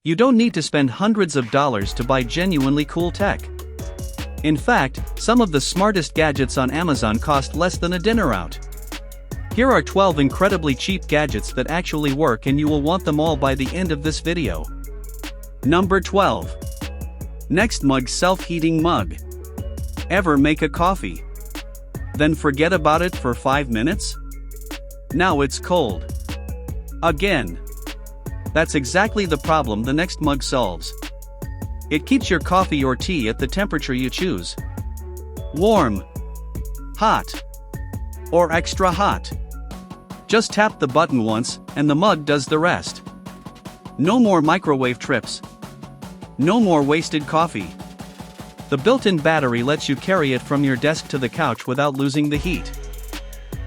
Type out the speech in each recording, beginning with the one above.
You don't need to spend hundreds of dollars to buy genuinely cool tech. In fact, some of the smartest gadgets on Amazon cost less than a dinner out. Here are 12 incredibly cheap gadgets that actually work, and you will want them all by the end of this video. Number 12. Nextmug Self-Heating Mug. Ever make a coffee? Then forget about it for 5 minutes? Now it's cold. Again. That's exactly the problem the Nextmug solves. It keeps your coffee or tea at the temperature you choose. Warm, hot, or extra hot. Just tap the button once, and the mug does the rest. No more microwave trips. No more wasted coffee. The built-in battery lets you carry it from your desk to the couch without losing the heat.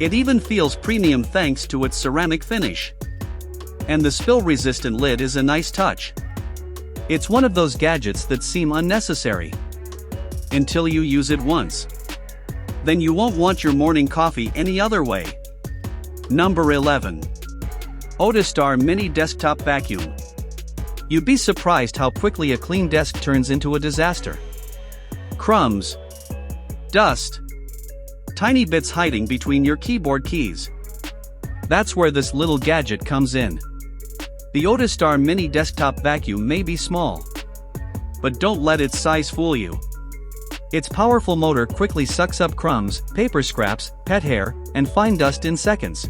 It even feels premium thanks to its ceramic finish. And the spill-resistant lid is a nice touch. It's one of those gadgets that seem unnecessary until you use it once. Then you won't want your morning coffee any other way. Number 11. ODISTAR Mini Desktop Vacuum. You'd be surprised how quickly a clean desk turns into a disaster. Crumbs, dust, tiny bits hiding between your keyboard keys. That's where this little gadget comes in. The ODISTAR Mini Desktop Vacuum may be small, but don't let its size fool you. Its powerful motor quickly sucks up crumbs, paper scraps, pet hair, and fine dust in seconds.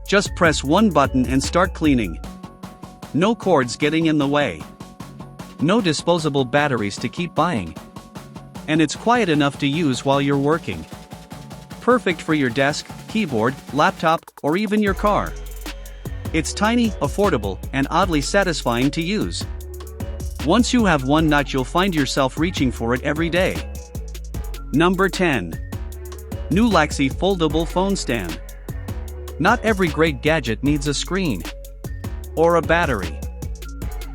Just press one button and start cleaning. No cords getting in the way. No disposable batteries to keep buying. And it's quiet enough to use while you're working. Perfect for your desk, keyboard, laptop, or even your car. It's tiny, affordable, and oddly satisfying to use. Once you have one nut, you'll find yourself reaching for it every day. Number 10. Nulaxy Foldable Phone Stand. Not every great gadget needs a screen or a battery.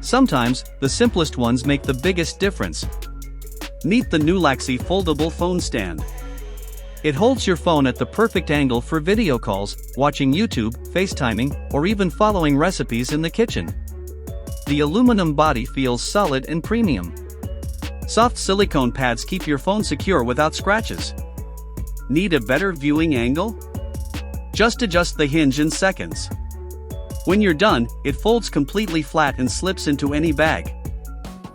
Sometimes, the simplest ones make the biggest difference. Meet the Nulaxy Foldable Phone Stand. It holds your phone at the perfect angle for video calls, watching YouTube, FaceTiming, or even following recipes in the kitchen. The aluminum body feels solid and premium. Soft silicone pads keep your phone secure without scratches. Need a better viewing angle? Just adjust the hinge in seconds. When you're done, it folds completely flat and slips into any bag.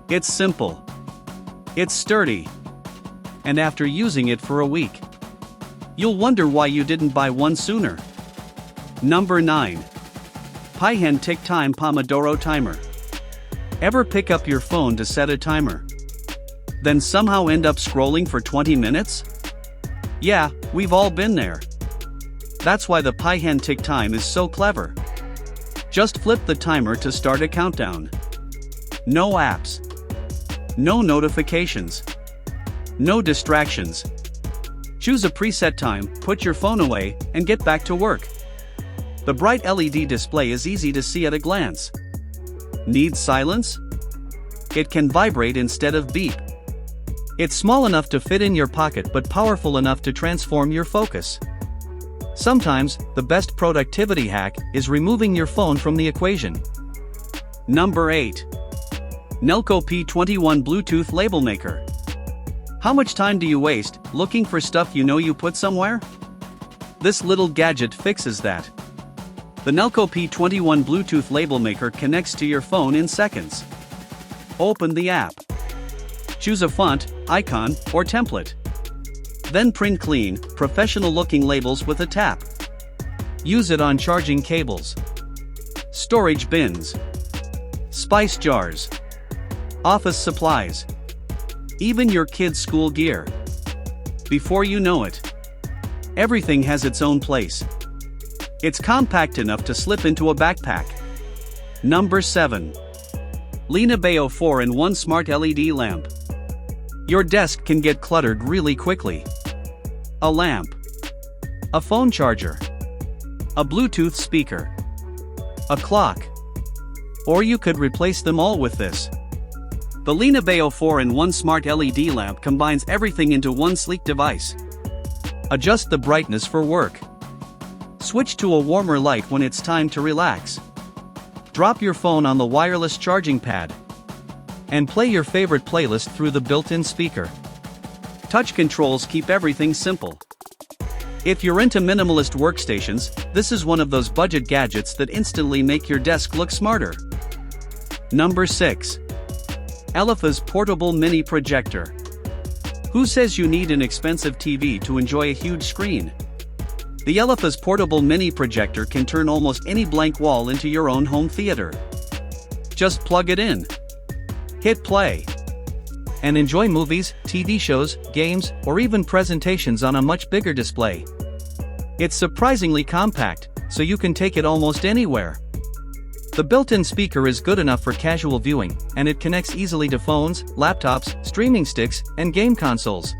It's simple. It's sturdy. And after using it for a week, you'll wonder why you didn't buy one sooner. Number 9. PIHEN Tick Time Pomodoro Timer. Ever pick up your phone to set a timer, then somehow end up scrolling for 20 minutes? Yeah, we've all been there. That's why the PIHEN Tick Time is so clever. Just flip the timer to start a countdown. No apps. No notifications. No distractions. Choose a preset time, put your phone away, and get back to work. The bright LED display is easy to see at a glance. Need silence? It can vibrate instead of beep. It's small enough to fit in your pocket but powerful enough to transform your focus. Sometimes, the best productivity hack is removing your phone from the equation. Number 8. Nelko P21 Bluetooth Label Maker. How much time do you waste looking for stuff you know you put somewhere? This little gadget fixes that. The Nelko P21 Bluetooth Label Maker connects to your phone in seconds. Open the app. Choose a font, icon, or template. Then print clean, professional-looking labels with a tap. Use it on charging cables, storage bins, spice jars, office supplies, even your kids' school gear. Before you know it, everything has its own place. It's compact enough to slip into a backpack. Number 7. LeeNabao 4-in-1 Smart LED Lamp. Your desk can get cluttered really quickly. A lamp, a phone charger, a Bluetooth speaker, a clock, or you could replace them all with this. The LeeNabao 4-in-1 Smart LED Lamp combines everything into one sleek device. Adjust the brightness for work. Switch to a warmer light when it's time to relax. Drop your phone on the wireless charging pad and play your favorite playlist through the built-in speaker. Touch controls keep everything simple. If you're into minimalist workstations, this is one of those budget gadgets that instantly make your desk look smarter. Number 6. ELEPHAS Portable Mini Projector. Who says you need an expensive TV to enjoy a huge screen? The ELEPHAS Portable Mini Projector can turn almost any blank wall into your own home theater. Just plug it in, hit play, and enjoy movies, TV shows, games, or even presentations on a much bigger display. It's surprisingly compact, so you can take it almost anywhere. The built-in speaker is good enough for casual viewing, and it connects easily to phones, laptops, streaming sticks, and game consoles.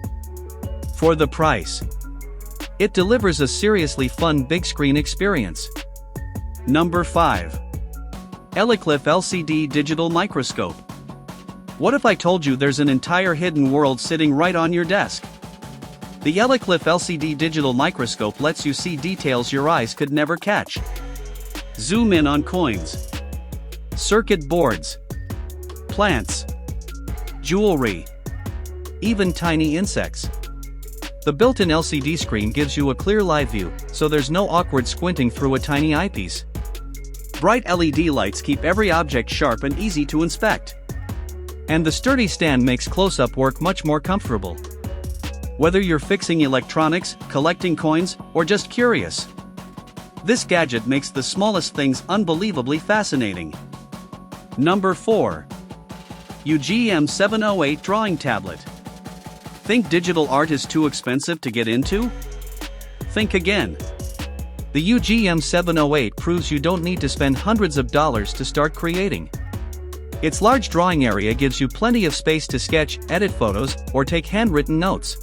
For the price, it delivers a seriously fun big screen experience. Number 5. Elikliv LCD Digital Microscope. What if I told you there's an entire hidden world sitting right on your desk? The Elikliv LCD Digital Microscope lets you see details your eyes could never catch. Zoom in on coins, circuit boards, plants, jewelry, even tiny insects. The built-in LCD screen gives you a clear live view, so there's no awkward squinting through a tiny eyepiece. Bright LED lights keep every object sharp and easy to inspect. And the sturdy stand makes close-up work much more comfortable. Whether you're fixing electronics, collecting coins, or just curious, this gadget makes the smallest things unbelievably fascinating. Number 4. UGEE M708 Drawing Tablet. Think digital art is too expensive to get into? Think again. The UGEE M708 proves you don't need to spend hundreds of dollars to start creating. Its large drawing area gives you plenty of space to sketch, edit photos, or take handwritten notes.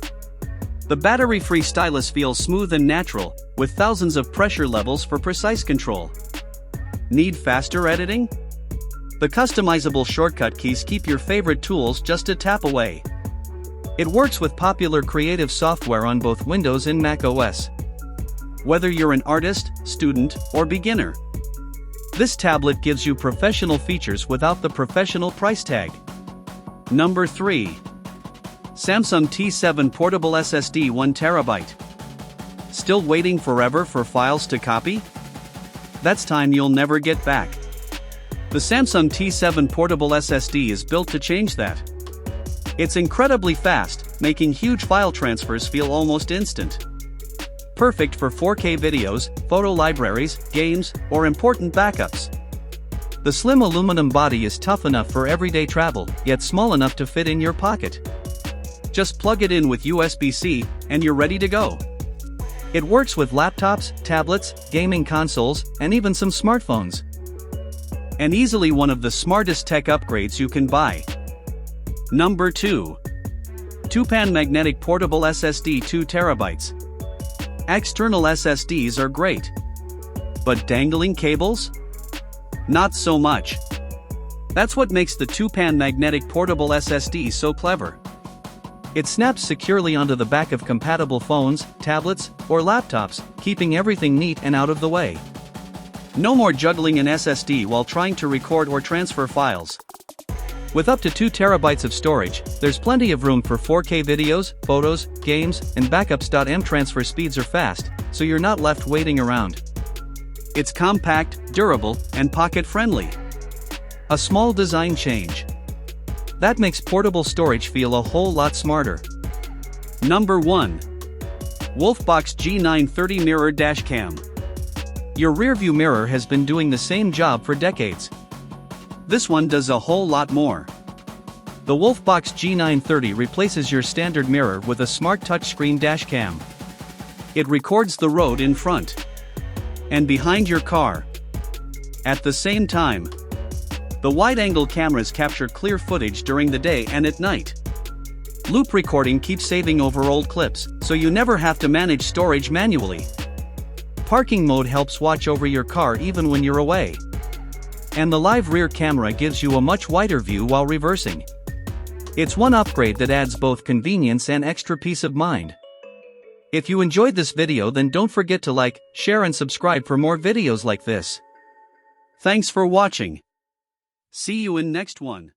The battery-free stylus feels smooth and natural, with thousands of pressure levels for precise control. Need faster editing? The customizable shortcut keys keep your favorite tools just a tap away. It works with popular creative software on both Windows and Mac OS. Whether you're an artist, student, or beginner, this tablet gives you professional features without the professional price tag. Number 3. Samsung T7 Portable SSD 1TB. Still waiting forever for files to copy? That's time you'll never get back. The Samsung T7 Portable SSD is built to change that. It's incredibly fast, making huge file transfers feel almost instant. Perfect for 4K videos, photo libraries, games, or important backups. The slim aluminum body is tough enough for everyday travel, yet small enough to fit in your pocket. Just plug it in with USB-C, and you're ready to go. It works with laptops, tablets, gaming consoles, and even some smartphones. And easily one of the smartest tech upgrades you can buy. Number 2. TwoPan Magnetic Portable SSD 2TB. External SSDs are great. But dangling cables? Not so much. That's what makes the TwoPan Magnetic Portable SSD so clever. It snaps securely onto the back of compatible phones, tablets, or laptops, keeping everything neat and out of the way. No more juggling an SSD while trying to record or transfer files. With up to 2 TB of storage, there's plenty of room for 4K videos, photos, games, and backups. Transfer speeds are fast, so you're not left waiting around. It's compact, durable, and pocket-friendly. A small design change that makes portable storage feel a whole lot smarter. Number 1. Wolfbox G930 Mirror Dash Cam. Your rearview mirror has been doing the same job for decades. This one does a whole lot more. The Wolfbox G930 replaces your standard mirror with a smart touchscreen dash cam. It records the road in front and behind your car. At the same time, the wide-angle cameras capture clear footage during the day and at night. Loop recording keeps saving over old clips, so you never have to manage storage manually. Parking mode helps watch over your car even when you're away. And the live rear camera gives you a much wider view while reversing. It's one upgrade that adds both convenience and extra peace of mind. If you enjoyed this video, then don't forget to like, share and subscribe for more videos like this. Thanks for watching. See you in next one.